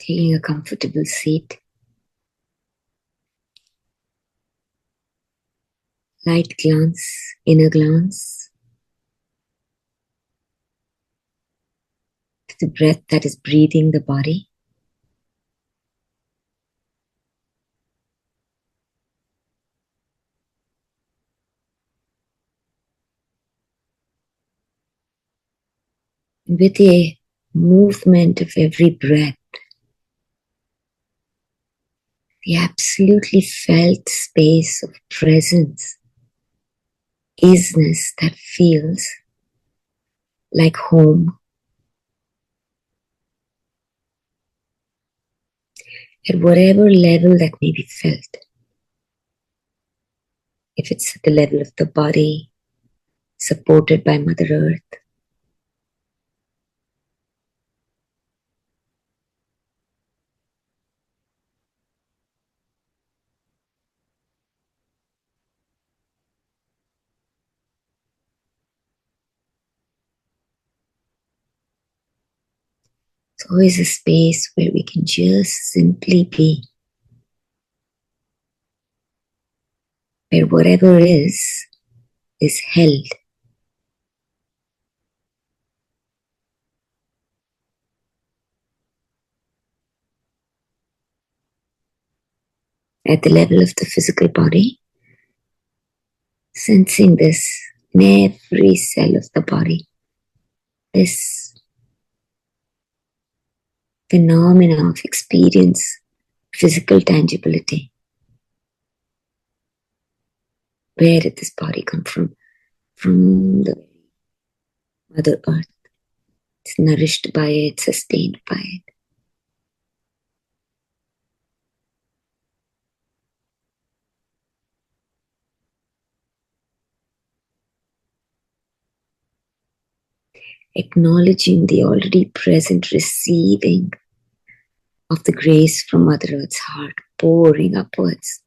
Taking a comfortable seat. Light glance, inner glance to the breath that is breathing the body. With a movement of every breath, the absolutely felt space of presence, isness that feels like home. At whatever level that may be felt. If it's at the level of the body, supported by Mother Earth, it's always a space where we can just simply be. Where whatever is held. At the level of the physical body, sensing this in every cell of the body, this phenomena of experience, physical tangibility. Where did this body come from? From the Mother Earth. It's nourished by it, sustained by it. Acknowledging the already present receiving of the grace from Mother Earth's heart, pouring upwards.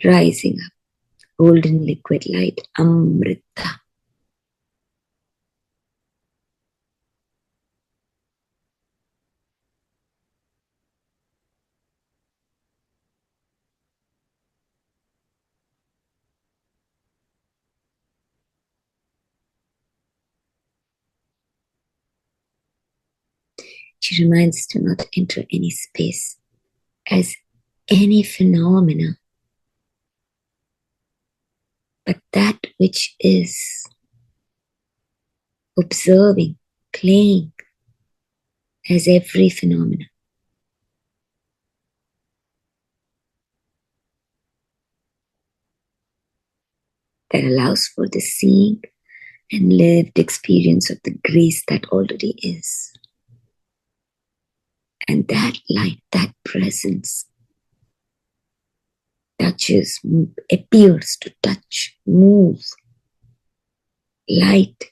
Rising up, golden liquid light, Amrita. She reminds us to not enter any space as any phenomena, but that which is observing, playing as every phenomena. That allows for the seeing and lived experience of the grace that already is. And that light, that presence touches, appears to touch, move, light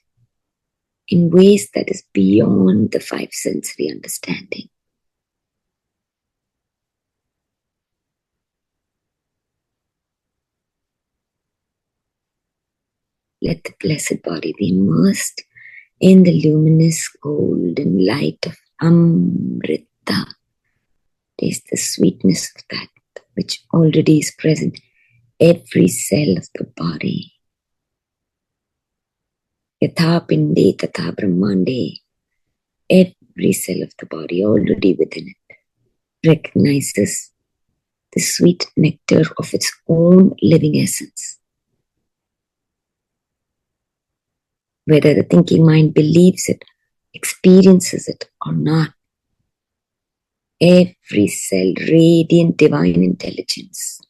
in ways that is beyond the five sensory understanding. Let the blessed body be immersed in the luminous golden light of Amrita. Taste the sweetness of that which already is present every cell of the body. Yatha pinde tatha brahmande. Every cell of the body already within it recognizes the sweet nectar of its own living essence. Whether the thinking mind believes it, experiences it or not, every cell radiant divine intelligence.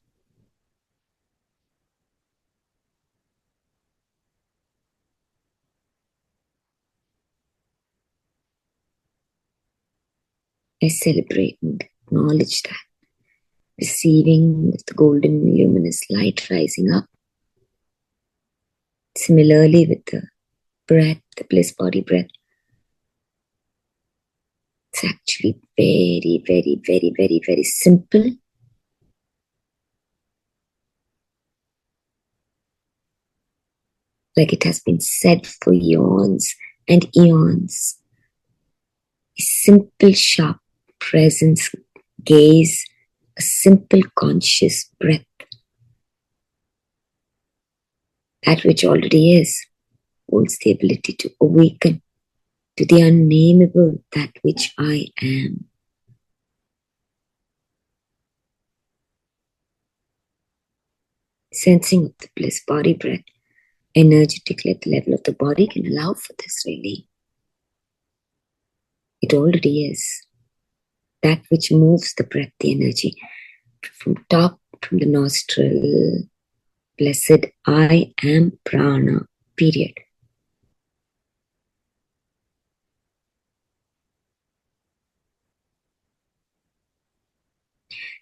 I celebrate and acknowledge that. Receiving the golden luminous light rising up. Similarly with the breath, the bliss body breath. It's actually very, very, very, very, very simple. like it has been said for eons and eons. A simple, sharp presence, gaze, a simple, conscious breath, that which already is, holds the ability to awaken to the unnameable, that which I am. Sensing of the bliss body breath energetically at the level of the body can allow for this really. It already is. That which moves the breath, the energy from top, from the nostril. Blessed I am prana, period.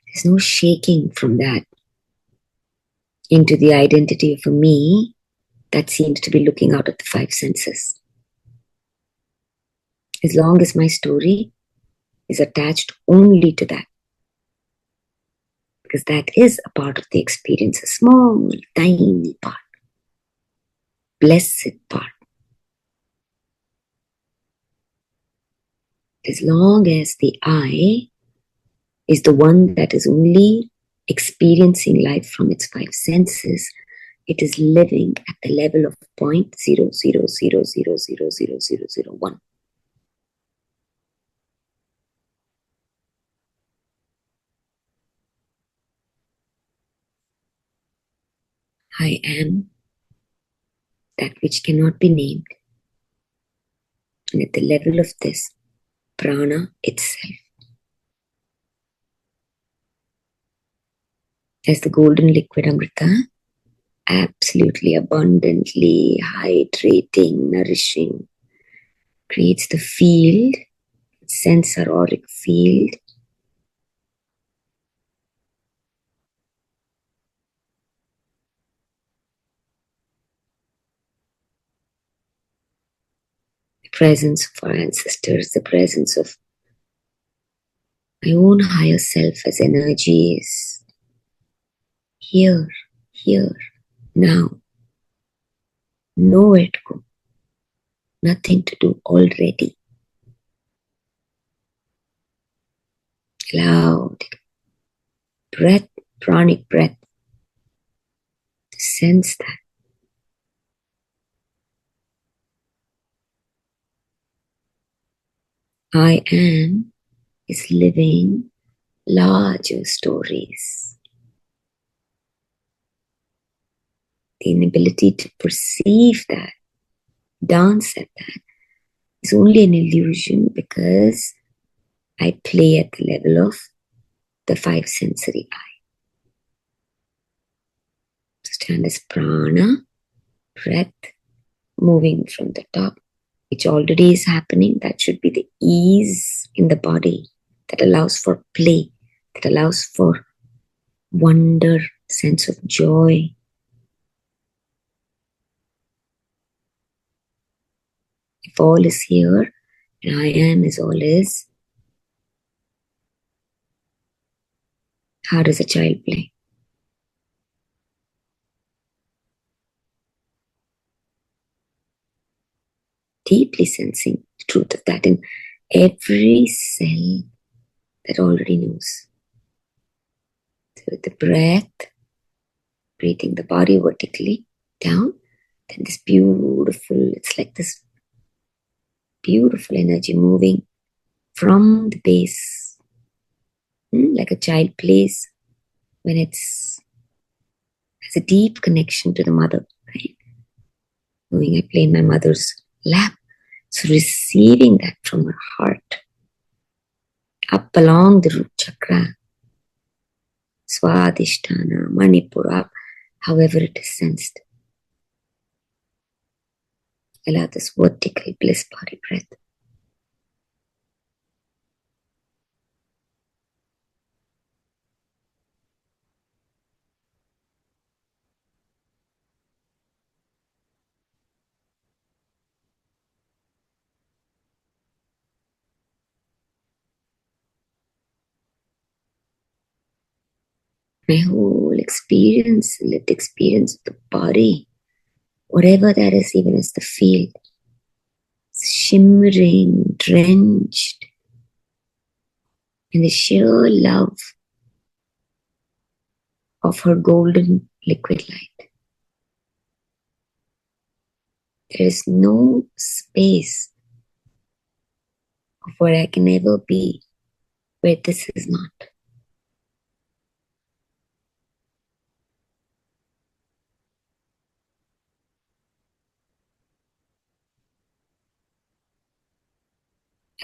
There's no shaking from that into the identity of a me that seems to be looking out at the five senses. As long as my story is attached only to that, because that is a part of the experience, a small, tiny part, blessed part. As long as the I is the one that is only experiencing life from its five senses, it is living at the level of 0.0000000001. I am that which cannot be named. And at the level of this, prana itself, as the golden liquid amrita, absolutely abundantly hydrating, nourishing, creates the field, sense auroric field, the presence of our ancestors, the presence of my own higher self as energy is here, now, nowhere to go, nothing to do already. Allow the breath, pranic breath, to sense that. I am is living larger stories. The inability to perceive that, dance at that, is only an illusion because I play at the level of the five sensory eye. Stand as prana, breath, moving from the top, which already is happening. That should be the ease in the body that allows for play, that allows for wonder, sense of joy. If all is here, and I am is all is, how does a child play? Deeply sensing the truth of that in every cell that already knows. So with the breath, breathing the body vertically down, then this beautiful, it's like this beautiful energy moving from the base, like a child plays when it's has a deep connection to the mother, right? Knowing I play in my mother's lap. So receiving that from her heart, up along the root chakra, Swadhisthana, Manipura, however it is sensed. Allow this vertical bliss body breath. My whole experience, lived experience of the body whatever that is, even as the field, shimmering, drenched in the sheer love of her golden liquid light. There is no space of where I can ever be where this is not.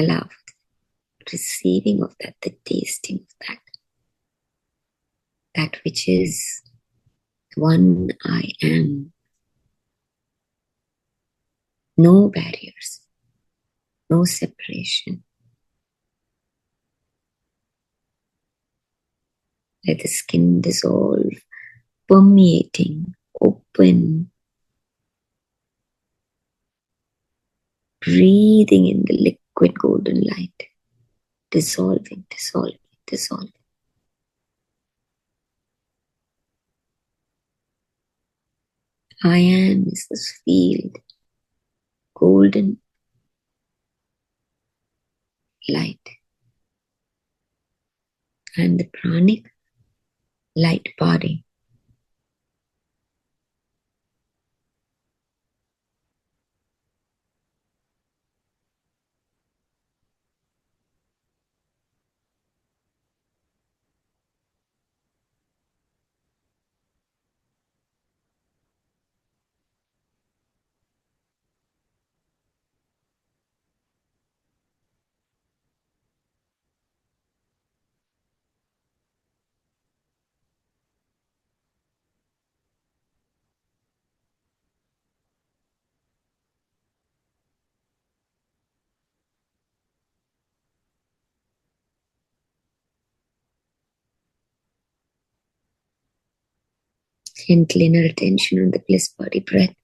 Allow receiving of that, the tasting of that, that which is one I am. No barriers, no separation. Let the skin dissolve, permeating, open, breathing in the liquid golden light, dissolving, dissolving, dissolving. I am is this field, golden light. I am the pranic light body. Gentle inner attention on the bliss body breath.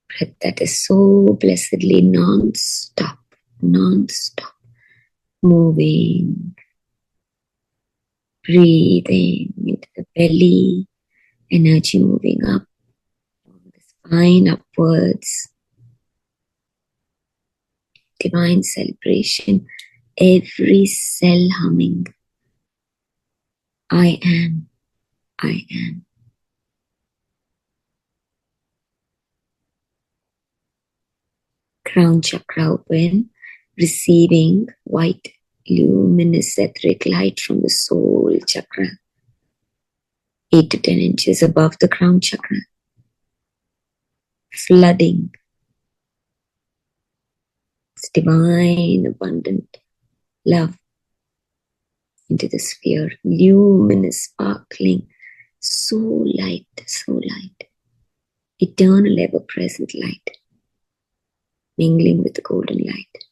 Breath that is so blessedly non-stop, non-stop. Moving, breathing into the belly, energy moving up, the spine upwards. Divine celebration, every cell humming. I am, I am. Crown chakra open, receiving white, luminous etheric light from the soul chakra, 8 to 10 inches above the crown chakra, flooding this divine, abundant love into the sphere, luminous, sparkling, so light, eternal, ever-present light, mingling with the golden light.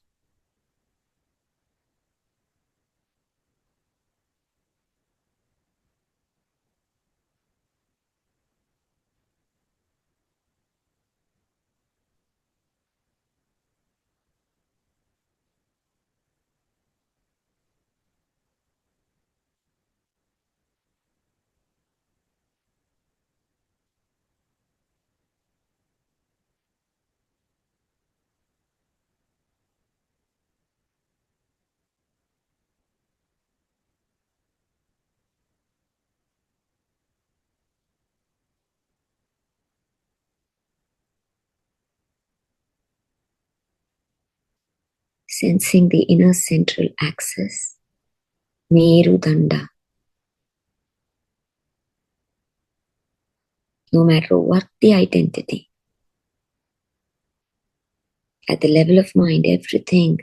Sensing the inner central axis, Merudanda. No matter what the identity, at the level of mind, everything,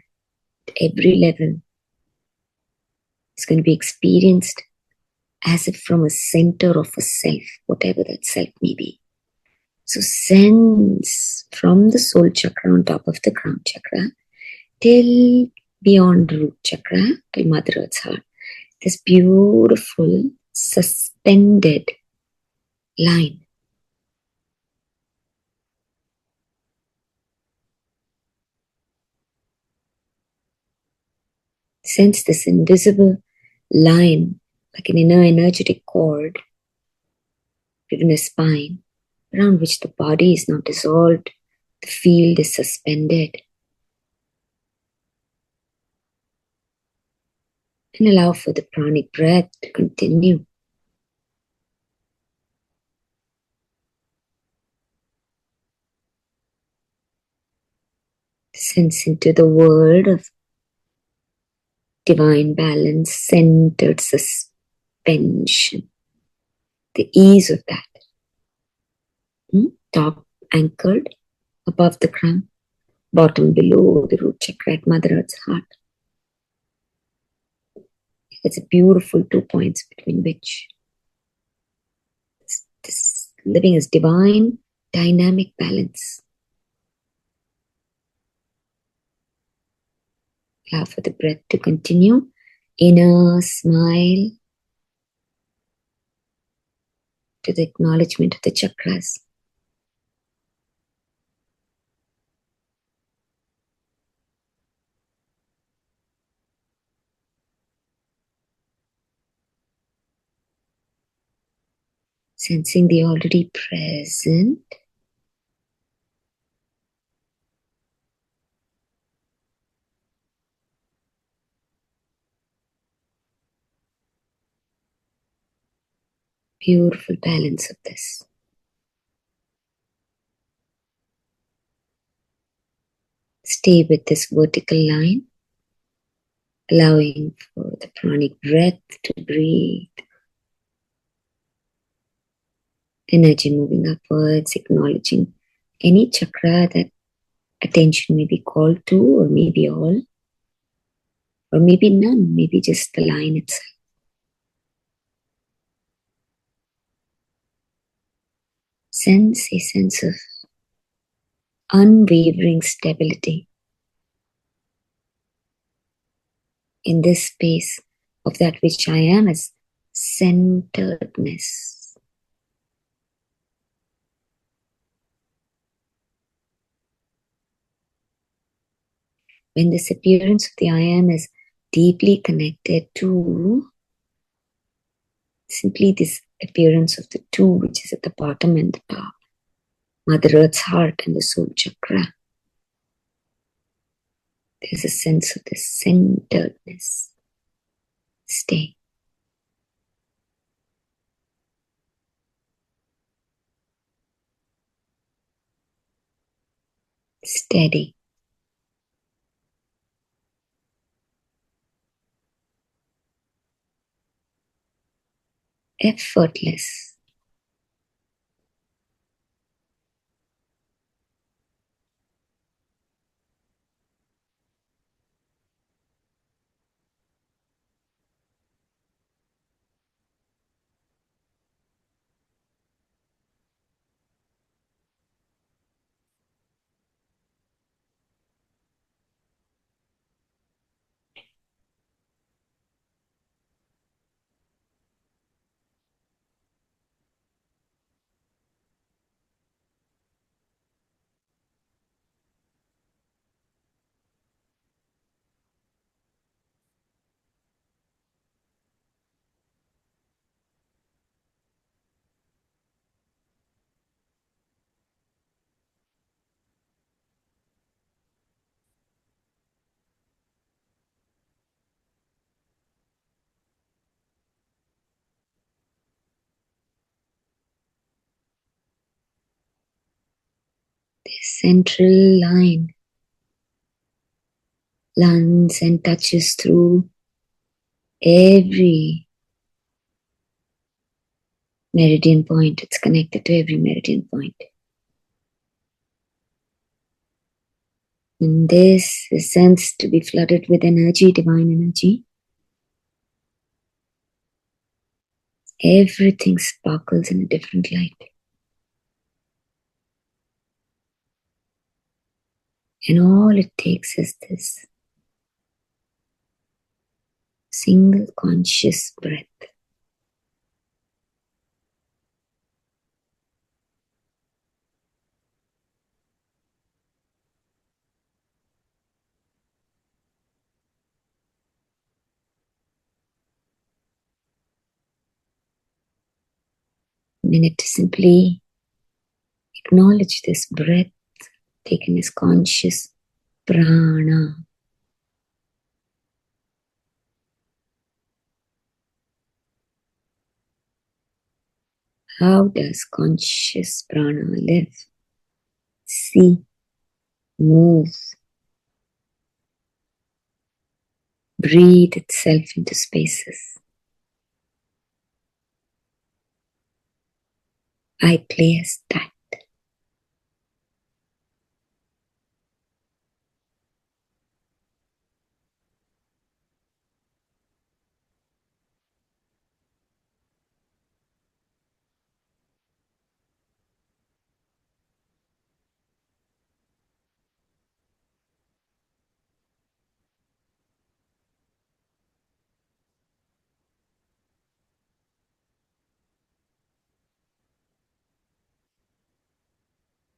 at every level, is going to be experienced as if from a center of a self, whatever that self may be. So sense from the soul chakra on top of the crown chakra till beyond root chakra, till Mother Earth's heart, this beautiful suspended line. Sense this invisible line, like an inner energetic cord within a spine, around which the body is not dissolved, the field is suspended. And allow for the pranic breath to continue. Sense into the world of divine balance, centered suspension. The ease of that. Top anchored above the crown, bottom below the root chakra at Mother Earth's heart. It's a beautiful 2 points between which this living is divine, dynamic balance. Allow for the breath to continue. Inner smile to the acknowledgement of the chakras. Sensing the already present. Beautiful balance of this. Stay with this vertical line, allowing for the pranic breath to breathe. Energy moving upwards, acknowledging any chakra that attention may be called to, or maybe all, or maybe none, maybe just the line itself. Sense a sense of unwavering stability in this space of that which I am as centeredness. When this appearance of the I am is deeply connected to simply this appearance of the two, which is at the bottom and the top, Mother Earth's heart and the soul chakra, there's a sense of this centeredness. Stay. Steady. Effortless. This central line lands and touches through every meridian point. It's connected to every meridian point. And this is sensed to be flooded with energy, divine energy. Everything sparkles in a different light. And all it takes is this single conscious breath. A minute to simply Acknowledge this breath taken as conscious prana. How does conscious prana live, see, move, breathe itself into spaces? I play as that.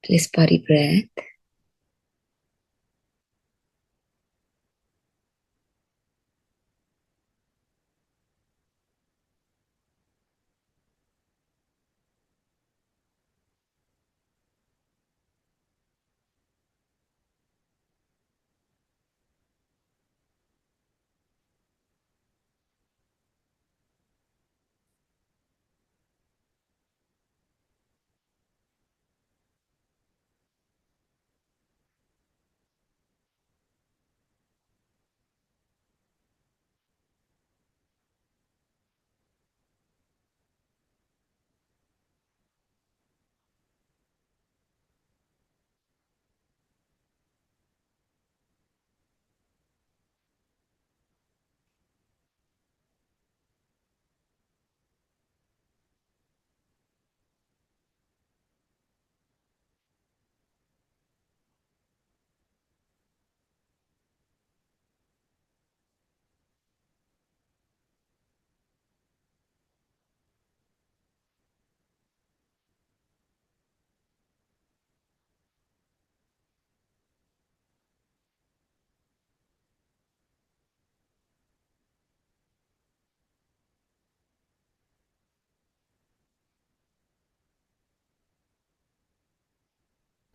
Bliss body breath.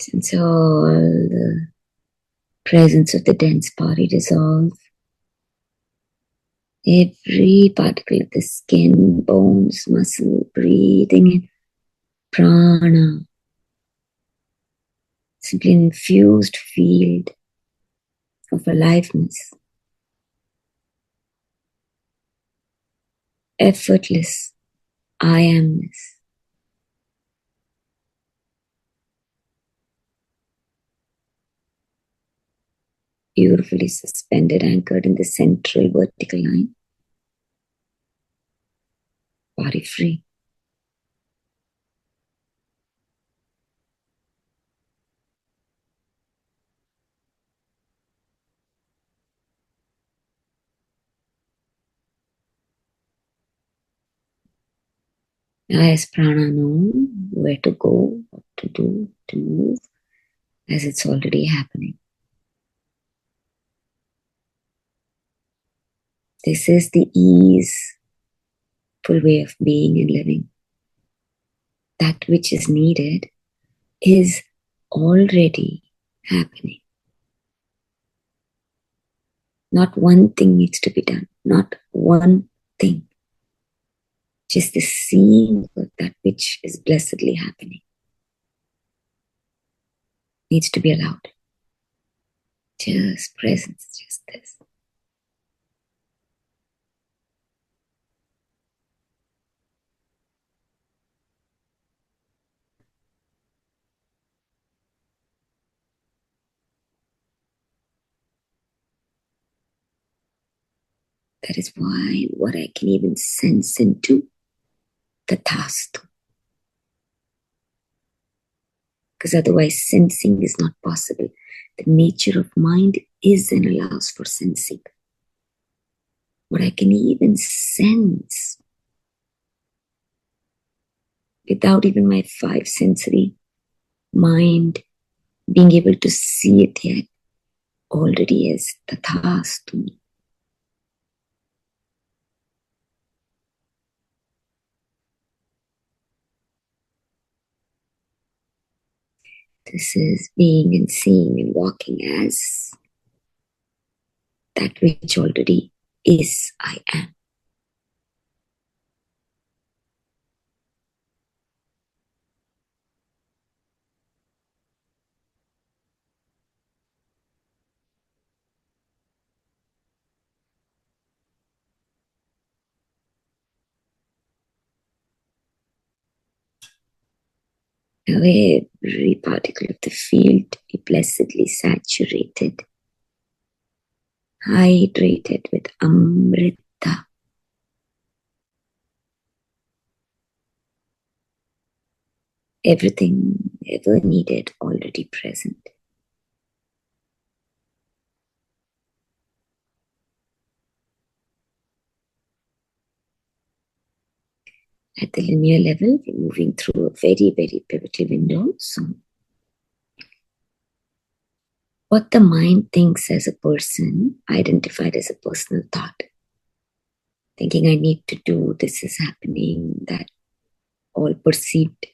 Since all the presence of the dense body dissolves, every particle of the skin, bones, muscle, breathing in prana, simply an infused field of aliveness, effortless I amness. Beautifully suspended, anchored in the central vertical line, body free. As prana know where to go, what to do, to move, as it's already happening. This is the easeful way of being and living. That which is needed is already happening. Not one thing needs to be done. Not one thing. Just the seeing of that which is blessedly happening needs to be allowed. Just presence, just this. That is why what I can even sense into tathastu. Because otherwise sensing is not possible. The nature of mind is and allows for sensing. What I can even sense without even my five sensory mind being able to see it yet, already is tathastu. This is being and seeing and walking as that which already is I am. Now every particle of the field be blessedly saturated, hydrated with Amrita. Everything ever needed already present. At the linear level, we're moving through a very, very pivotal window. So, what the mind thinks as a person, identified as a personal thought. Thinking I need to do, this is happening, that all perceived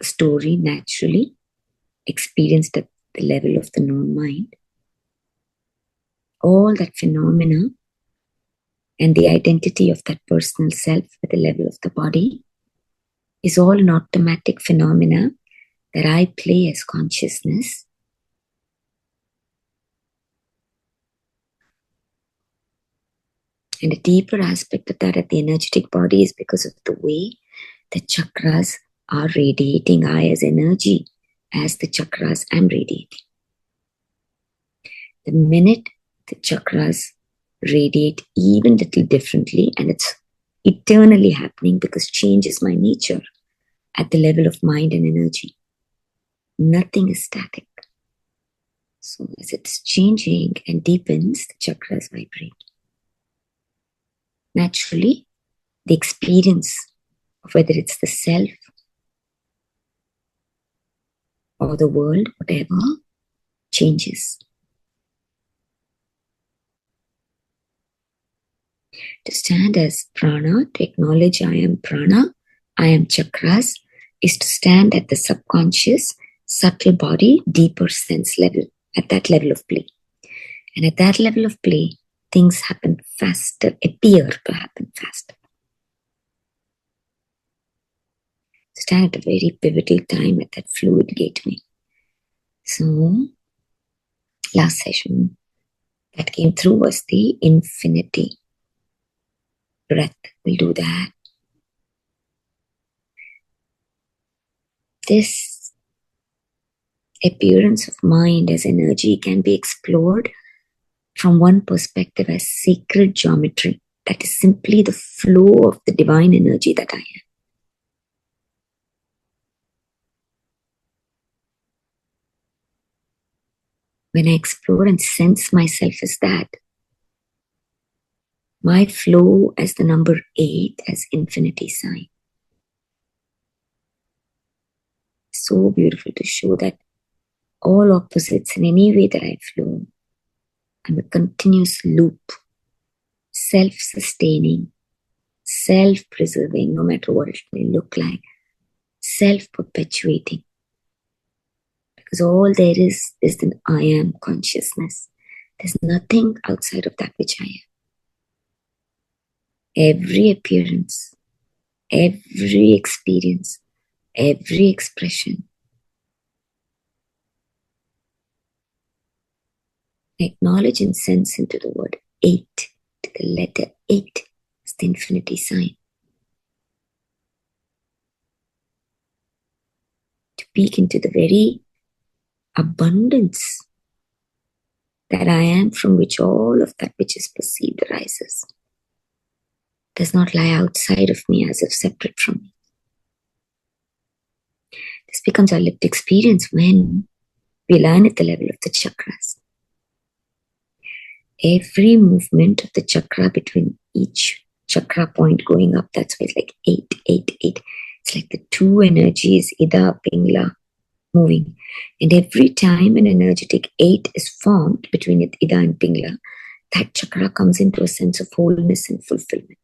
story naturally experienced at the level of the known mind. All that phenomena and the identity of that personal self at the level of the body is all an automatic phenomena that I play as consciousness. And a deeper aspect of that at the energetic body is because of the way the chakras are radiating. I as energy, as the chakras am radiating. The minute the chakras radiate even little differently, and it's eternally happening because change is my nature at the level of mind and energy. Nothing is static. So as it's changing and deepens, the chakras vibrate. Naturally, the experience of whether it's the self or the world, whatever, changes. To stand as prana, to acknowledge I am prana, I am chakras, is to stand at the subconscious, subtle body, deeper sense level, at that level of play. And at that level of play, things happen faster, appear to happen faster. Stand at a very pivotal time at that fluid gateway. So, last session that came through was the infinity breath. We'll do that. This appearance of mind as energy can be explored from one perspective as sacred geometry. That is simply the flow of the divine energy that I am. When I explore and sense myself as that, my flow as the number 8 as infinity sign. So beautiful to show that all opposites in any way that I flow, I'm a continuous loop, self-sustaining, self-preserving, no matter what it may look like, self-perpetuating. Because all there is an I am consciousness. There's nothing outside of that which I am. Every appearance, every experience, every expression, acknowledge and sense into the word 8, to the letter 8, is the infinity sign. To peek into the very abundance that I am, from which all of that which is perceived arises. Does not lie outside of me as if separate from me. This becomes our lived experience when we learn at the level of the chakras. Every movement of the chakra between each chakra point going up, that's why it's like 8, 8, 8. It's like the two energies, Ida, Pingla, moving. And every time an energetic 8 is formed between Ida and Pingla, that chakra comes into a sense of wholeness and fulfillment.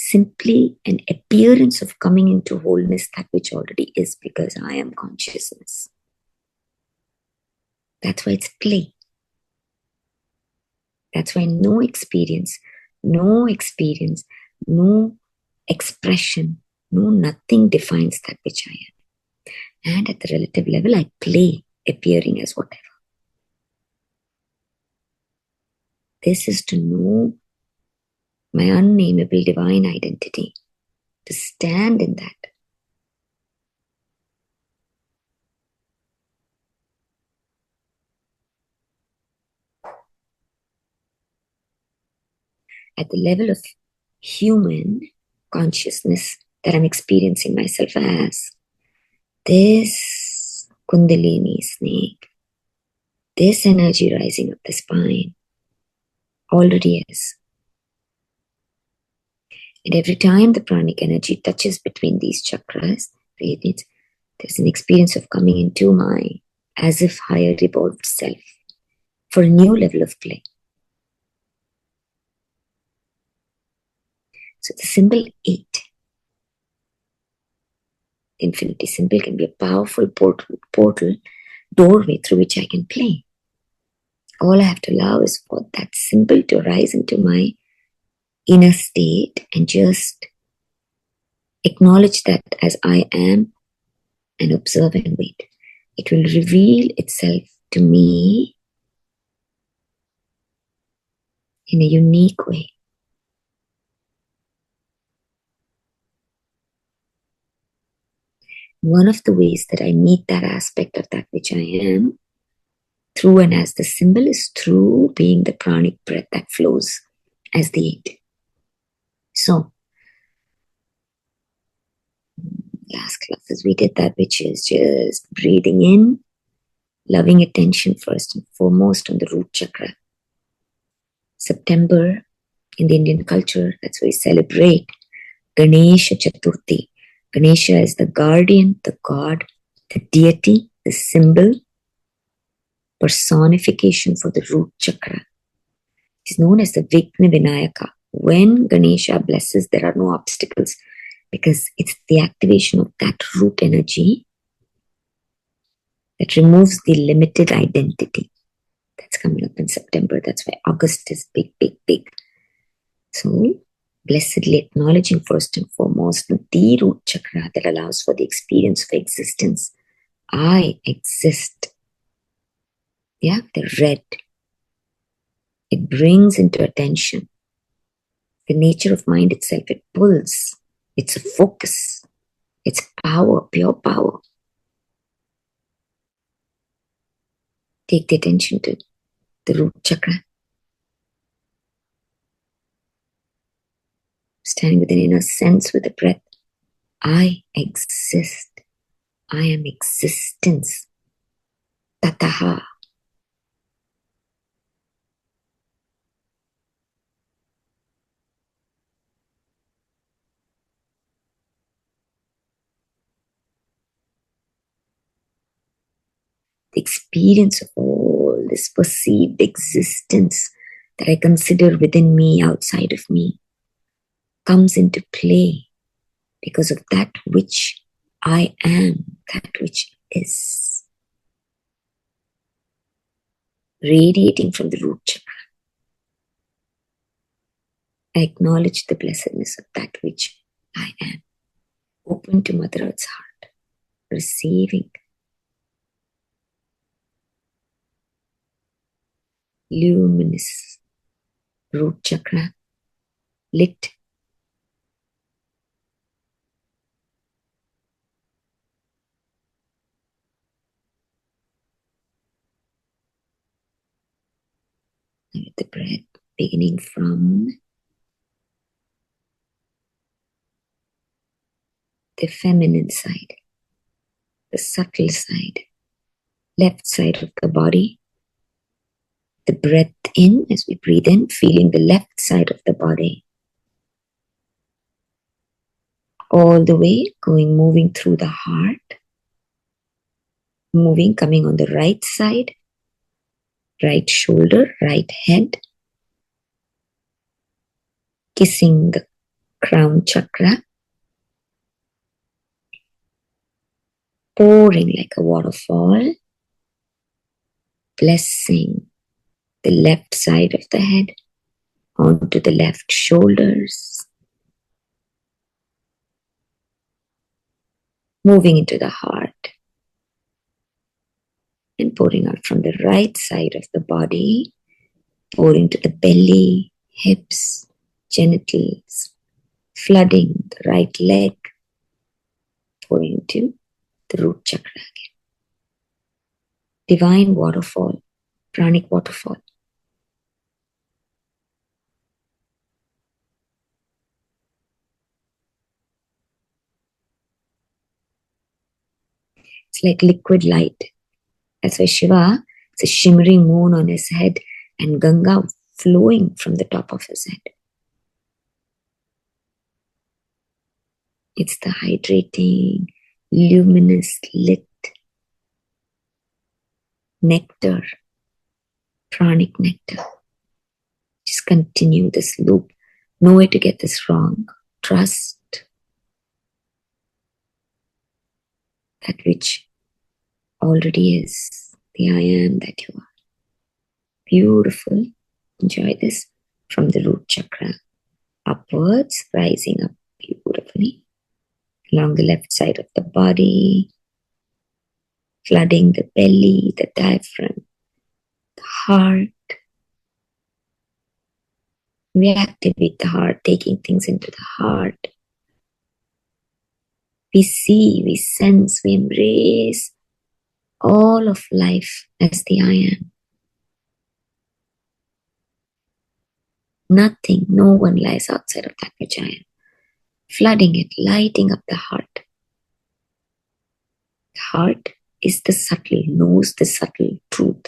Simply an appearance of coming into wholeness, that which already is, because I am consciousness. That's why it's play. That's why no experience, no expression, no nothing defines that which I am. And at the relative level, I play, appearing as whatever. This is to know my unnameable divine identity, to stand in that. At the level of human consciousness that I'm experiencing myself as, this Kundalini snake, this energy rising up the spine, already is. And every time the pranic energy touches between these chakras, there's an experience of coming into my as if higher evolved self for a new level of play. So the symbol 8, the infinity symbol, can be a powerful portal, doorway through which I can play. All I have to allow is for that symbol to rise into my inner state and just acknowledge that as I am and observe and wait. It will reveal itself to me in a unique way. One of the ways that I meet that aspect of that which I am through and as the symbol is through being the pranic breath that flows as the 8. So, last classes we did that, which is just breathing in, loving attention first and foremost on the root chakra. September in the Indian culture, that's why we celebrate Ganesha Chaturthi. Ganesha is the guardian, the god, the deity, the symbol, personification for the root chakra. It is known as the Vigna Vinayaka. When Ganesha blesses, there are no obstacles because it's the activation of that root energy that removes the limited identity. That's coming up in September. That's why August is big, big, big. So, blessedly acknowledging first and foremost the root chakra that allows for the experience of existence. I exist. Yeah, the red. It brings into attention the nature of mind itself. It pulls. It's a focus. It's power, pure power. Take the attention to the root chakra. Standing with an inner sense with the breath. I exist. I am existence. Tataha. The experience of all this perceived existence that I consider within me, outside of me, comes into play because of that which I am, that which is. Radiating from the root chakra. I acknowledge the blessedness of that which I am. Open to Mother Earth's heart. Receiving. Luminous root chakra. Lit. And with the breath beginning from the feminine side, the subtle side, left side of the body. The breath in as we breathe in, feeling the left side of the body. All the way, moving through the heart. Moving, coming on the right side, right shoulder, right head. Kissing the crown chakra. Pouring like a waterfall. blessing the left side of the head onto the left shoulders, moving into the heart and pouring out from the right side of the body, pouring to the belly, hips, genitals, flooding the right leg, pouring to the root chakra again. Divine waterfall, pranic waterfall. It's like liquid light. That's why Shiva, it's a shimmering moon on his head and Ganga flowing from the top of his head. It's the hydrating, luminous, lit nectar, pranic nectar. Just continue this loop. No way to get this wrong. Trust that which already is the I am that you are. Beautiful. Enjoy this from the root chakra upwards, rising up beautifully along the left side of the body, flooding the belly, the diaphragm, the heart. We activate the heart, taking things into the heart. We see, we sense, we embrace all of life as the I am. Nothing, no one lies outside of that which I am. Flooding it, lighting up the heart. The heart is the subtle, knows the subtle truth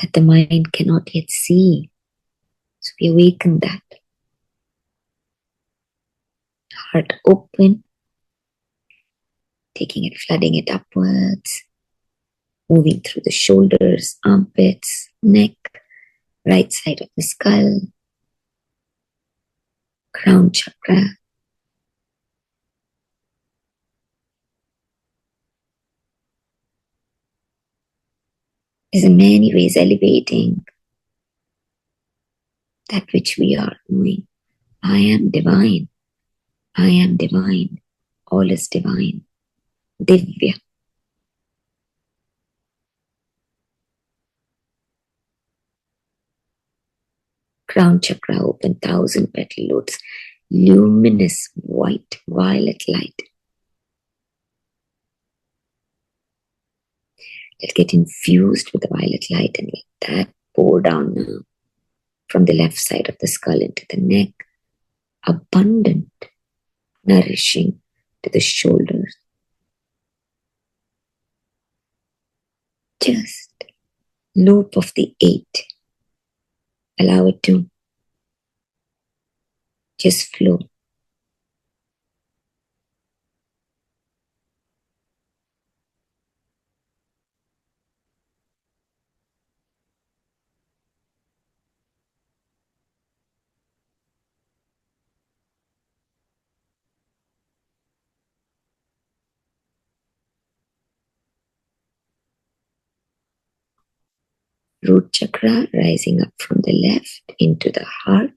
that the mind cannot yet see. So we awaken that. Heart open, taking it, flooding it upwards, moving through the shoulders, armpits, neck, right side of the skull, crown chakra. Is in many ways elevating that which we are knowing. I am divine. I am divine. All is divine. Divya. Crown chakra open, 1,000 petal lotus, luminous white violet light. Let's get infused with the violet light and let that pour down now from the left side of the skull into the neck. Abundant, nourishing to the shoulders. Just loop of the 8. Allow it to just flow. Root chakra rising up from the left into the heart,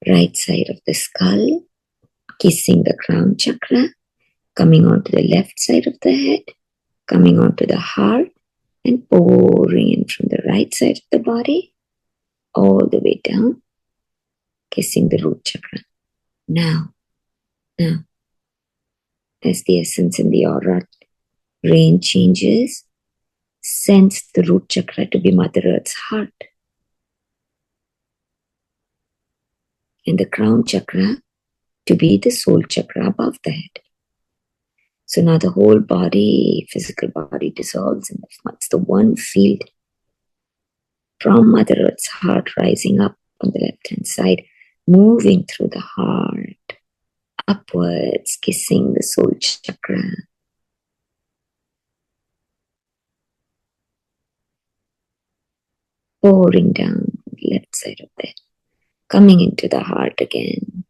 right side of the skull, kissing the crown chakra, coming onto the left side of the head, coming onto the heart, and pouring in from the right side of the body, all the way down, kissing the root chakra. Now, as the essence in the aura rain changes, sense the root chakra to be Mother Earth's heart. And the crown chakra to be the soul chakra above the head. So now the whole body, physical body, dissolves in it's the one field from Mother Earth's heart rising up on the left-hand side, moving through the heart, upwards, kissing the soul chakra. Pouring down the left side of the head, coming into the heart again,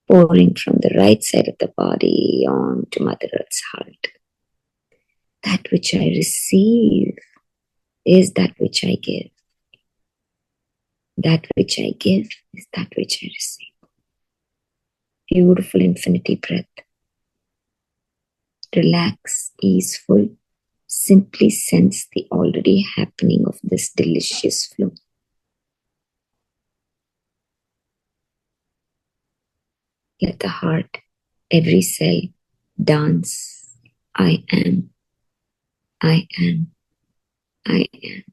pouring from the right side of the body onto Mother Earth's heart. That which I receive is that which I give. That which I give is that which I receive. Beautiful infinity breath. Relax, easeful. Simply sense the already happening of this delicious flow. Let the heart, every cell, dance. I am, I am, I am.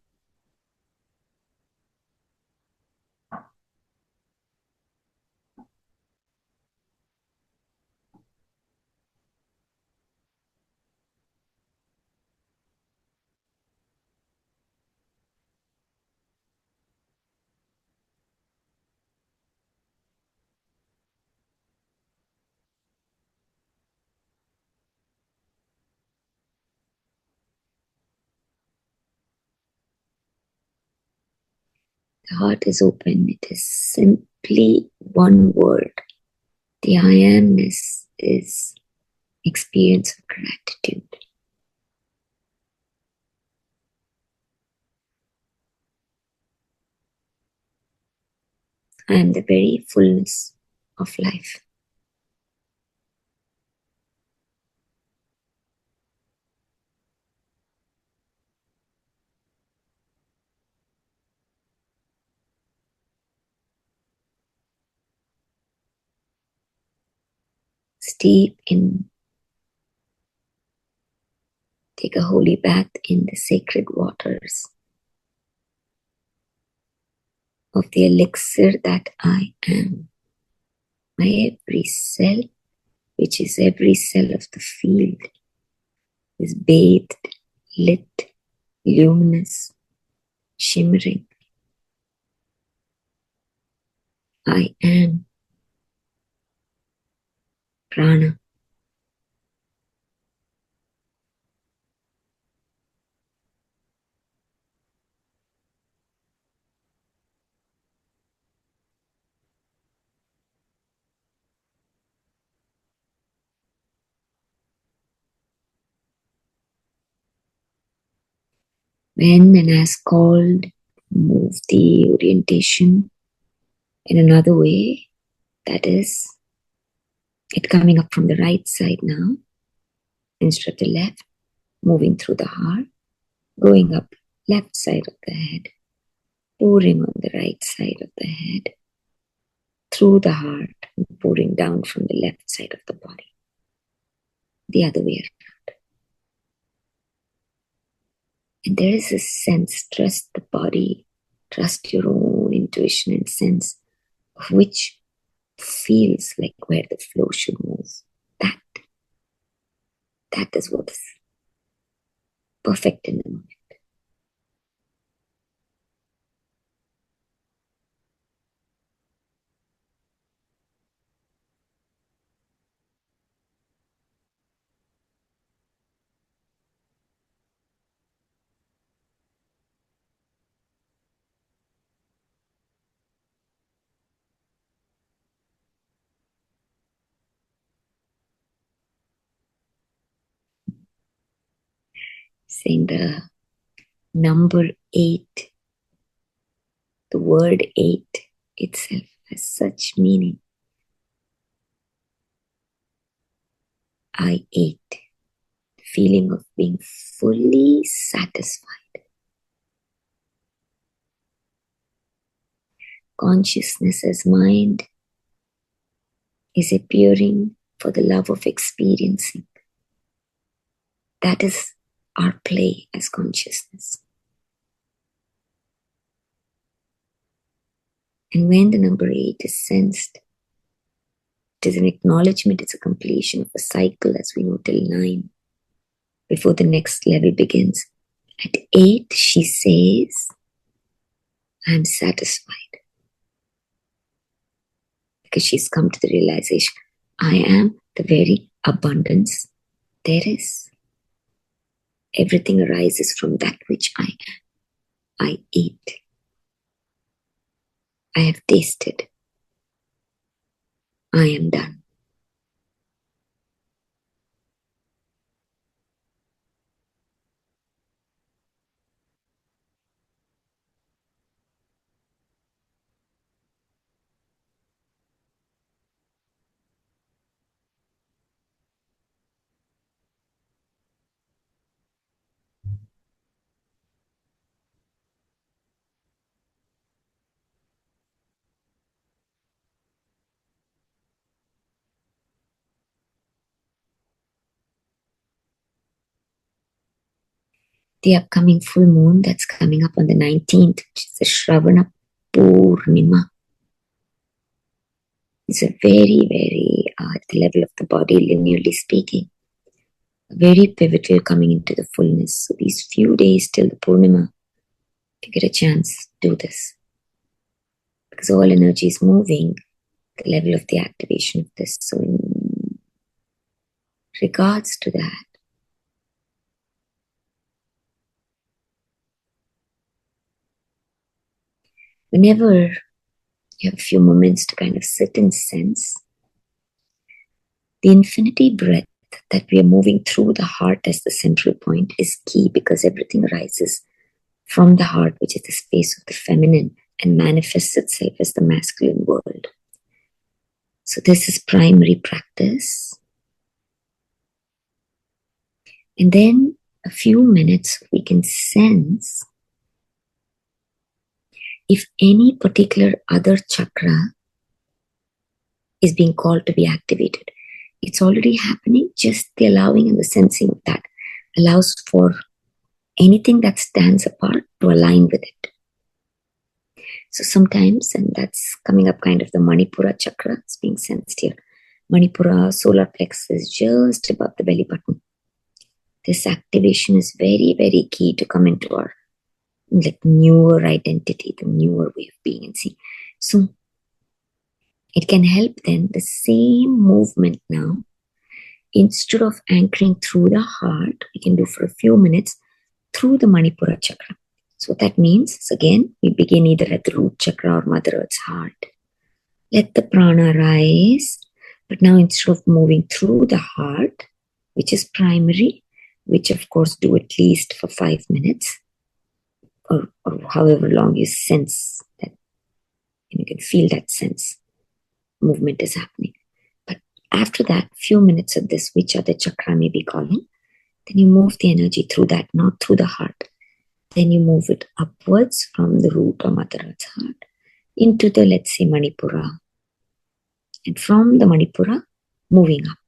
The heart is open. It is simply one word. The I amness is experience of gratitude. I am the very fullness of life. Steep in, take a holy bath in the sacred waters of the elixir that I am. My every cell, which is every cell of the field, is bathed, lit, luminous, shimmering. I am prana. When and as called, move the orientation in another way. That is, it coming up from the right side now, instead of the left, moving through the heart, going up left side of the head, pouring on the right side of the head, through the heart, and pouring down from the left side of the body. The other way around. And there is a sense, trust the body, trust your own intuition and sense of which feels like where the flow should move. That is what is perfect in the moment. Saying the number 8, the word 8 itself has such meaning. I ate, the feeling of being fully satisfied. Consciousness as mind is appearing for the love of experiencing. That is our play as consciousness. And when the number 8 is sensed, it is an acknowledgement, it's a completion of a cycle as we know till 9, before the next level begins. At 8, she says, I am satisfied. Because she's come to the realization, I am the very abundance there is. Everything arises from that which I am. I eat. I have tasted. I am done. the upcoming full moon that's coming up on the 19th, which is the SHRAVANA Purnima. It's a very, at the level of the body, linearly speaking, very pivotal coming into the fullness. So these few days till the Purnima, if you get a chance, do this. Because all energy is moving, the level of the activation of this. So in regards to that, whenever you have a few moments to kind of sit and sense the infinity breath that we are moving through the heart as the central point is key, because everything arises from the heart, which is the space of the feminine, and manifests itself as the masculine world. So this is primary practice. And then a few minutes we can sense if any particular other chakra is being called to be activated. It's already happening. Just the allowing and the sensing of that allows for anything that stands apart to align with it. So sometimes, and that's coming up kind of the Manipura chakra, it's being sensed here. Manipura solar plexus just above the belly button. This activation is very key to come into our like newer identity, the newer way of being and see. So it can help then the same movement now. Instead of anchoring through the heart, we can do for a few minutes through the Manipura chakra. So what that means is, again, we begin either at the root chakra or Mother Earth's heart. Let the prana rise, but now instead of moving through the heart, which is primary, which of course do at least for 5 minutes, or however long you sense that, and you can feel that sense, movement is happening. But after that, few minutes of this, which other chakra may be calling, then you move the energy through that, not through the heart. Then you move it upwards from the root or Mother Earth's heart into the, let's say, Manipura. And from the Manipura, moving up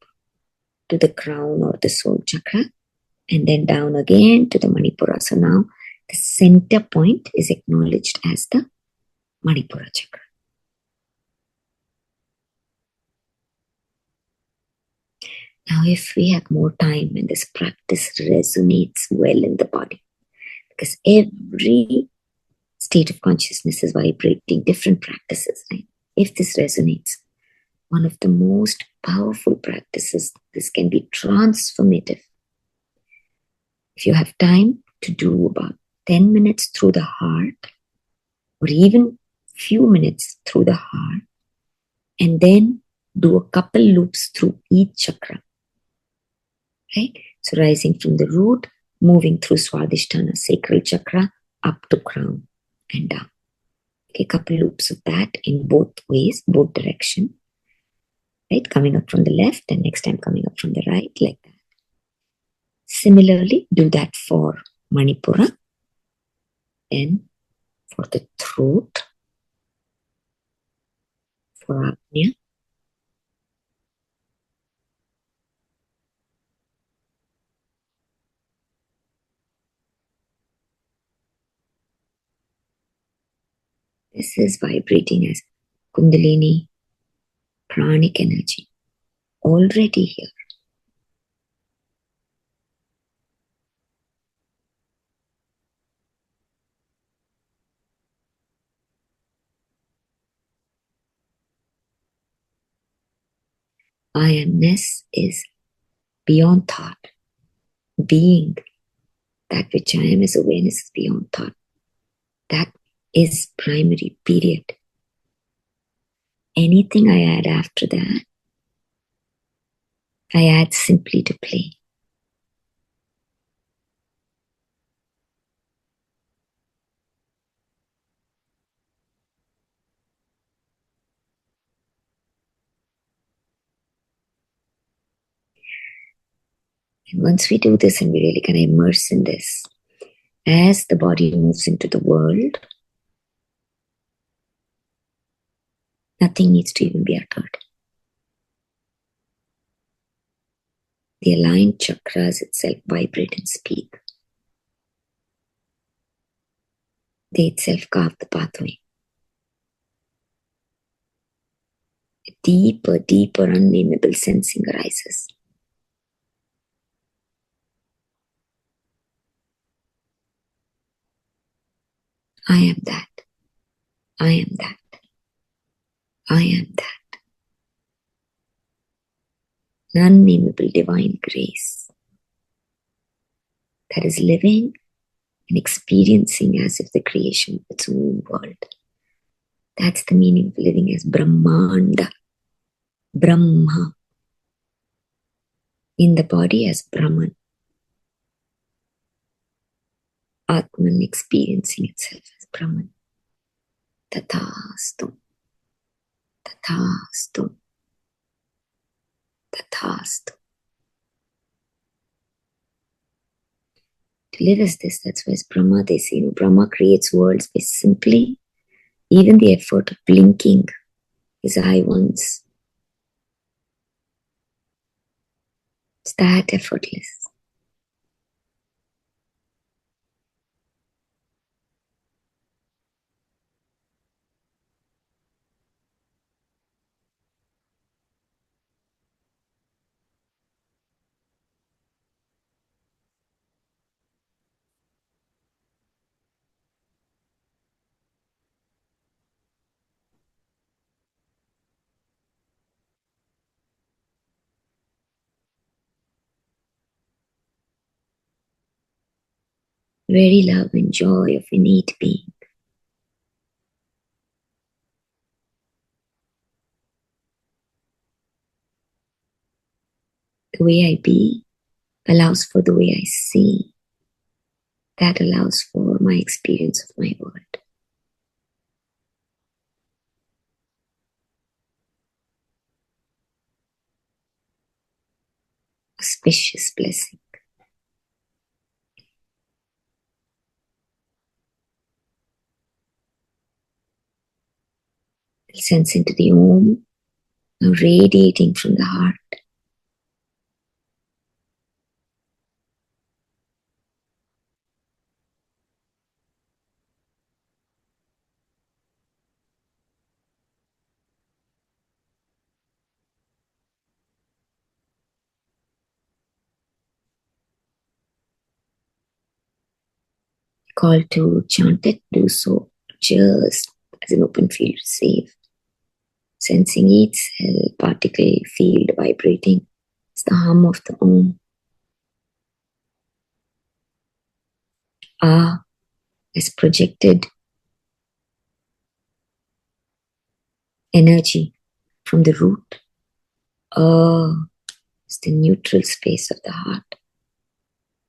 to the crown or the soul chakra, and then down again to the Manipura. So now the center point is acknowledged as the Manipura chakra. Now, if we have more time and this practice resonates well in the body, because every state of consciousness is vibrating different practices, right? If this resonates, one of the most powerful practices, this can be transformative. If you have time to do about 10 minutes through the heart, or even few minutes through the heart, and then do a couple loops through each chakra, right? So rising from the root, moving through Swadhisthana, sacral chakra, up to crown and down. Okay, couple loops of that in both ways, both direction, right? Coming up from the left and next time coming up from the right, like that. Similarly, do that for Manipura and for the throat, for Agnya, this is vibrating as Kundalini, pranic energy, already here. I amness is beyond thought. Being, that which I am as awareness, is beyond thought. That is primary, period. Anything I add after that, I add simply to play. And once we do this and we really kind of immerse in this, as the body moves into the world, nothing needs to even be uttered. The aligned chakras itself vibrate and speak. They itself carve the pathway. A deeper, deeper, unnameable sensing arises. I am that. I am that. I am that. An unnameable divine grace that is living and experiencing as if the creation of its own world. That's the meaning of living as Brahmanda, Brahma. In the body as Brahman. Atman experiencing itself as Brahman. Tathastu, Tathastu, Tathastu. To live as this, that's why it's Brahma. They say, Brahma creates worlds by simply, even the effort of blinking his eye once. It's that effortless. Very love and joy of innate being. The way I be allows for the way I see. That allows for my experience of my world. Auspicious blessing. Sense into the Om, now radiating from the heart. Call to chant it, do so just as an open field safe. Sensing each cell, particle, field vibrating. It's the hum of the Om. Ah is projected energy from the root. Is the neutral space of the heart.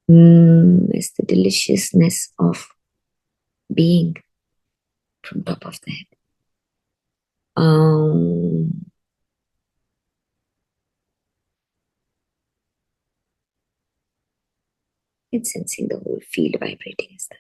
Is the deliciousness of being from top of the head. It's sensing the whole field vibrating as that.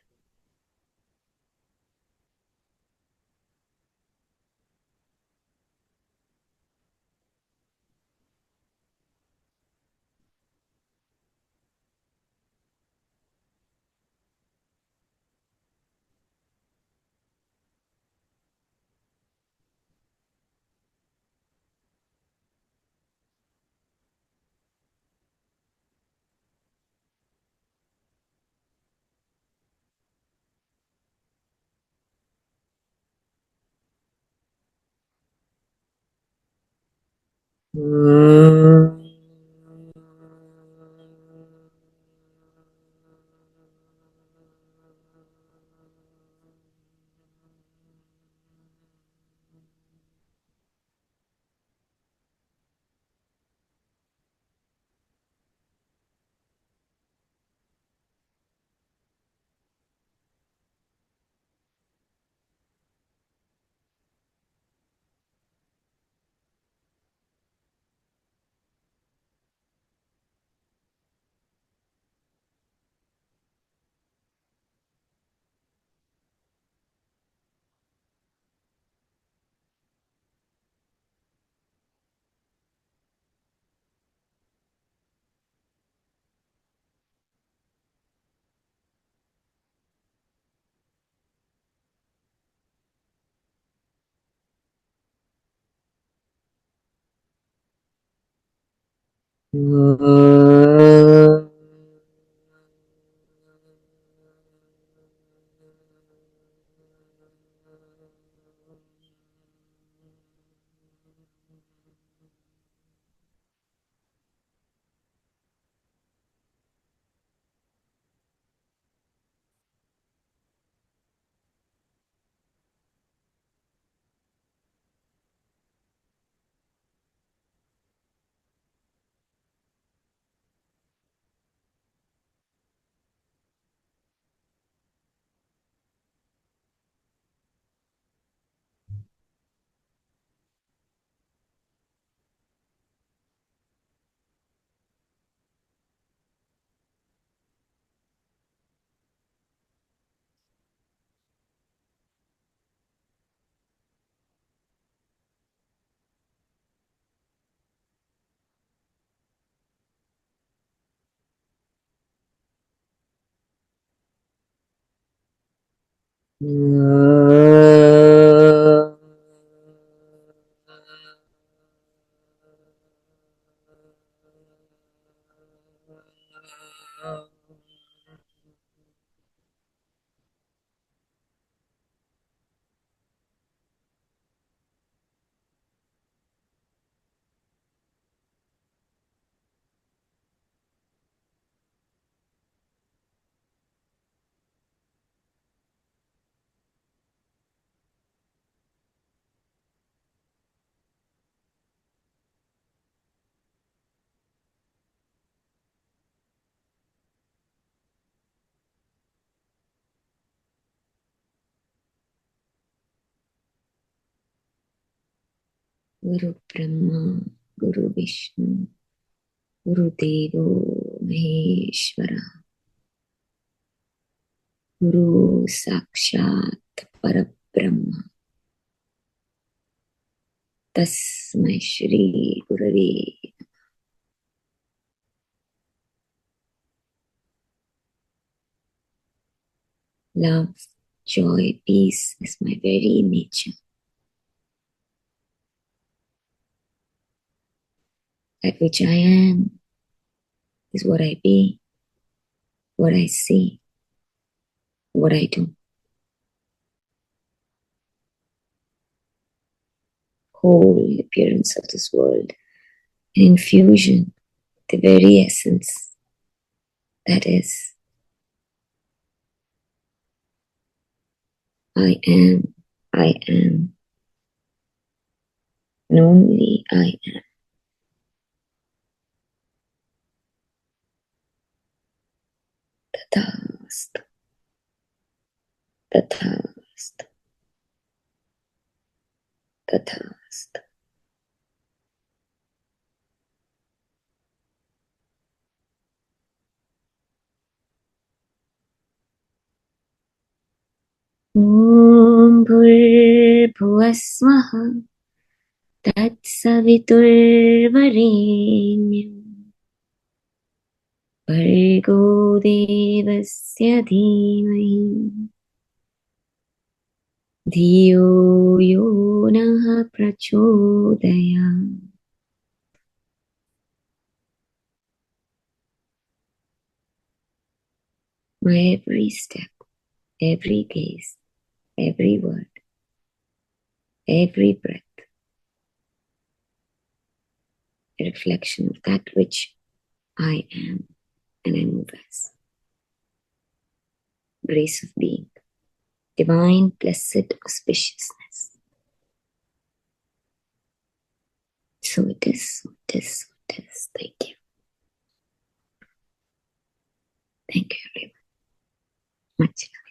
Guru Brahma, Guru Vishnu, Guru Devo Maheshwara, Guru Sakshat Parabrahma, Tasmai Shri Gurave. Love, joy, peace is my very nature. That which I am is what I be, what I see, what I do. Whole appearance of this world, an infusion, the very essence that is, I am, and only I am. Tathastu, Tathastu, Tathastu. Om Bhurbhuvah Swaha Tatsaviturvarenyam Bhargo Devasya Dhimahi Dhiyo Yo Naha Prachodayam. My every step, every gaze, every word, every breath, a reflection of that which I am and I move as. Grace of being, divine, blessed auspiciousness. So it is, so it is, so it is. Thank you. Thank you, everyone. Much love.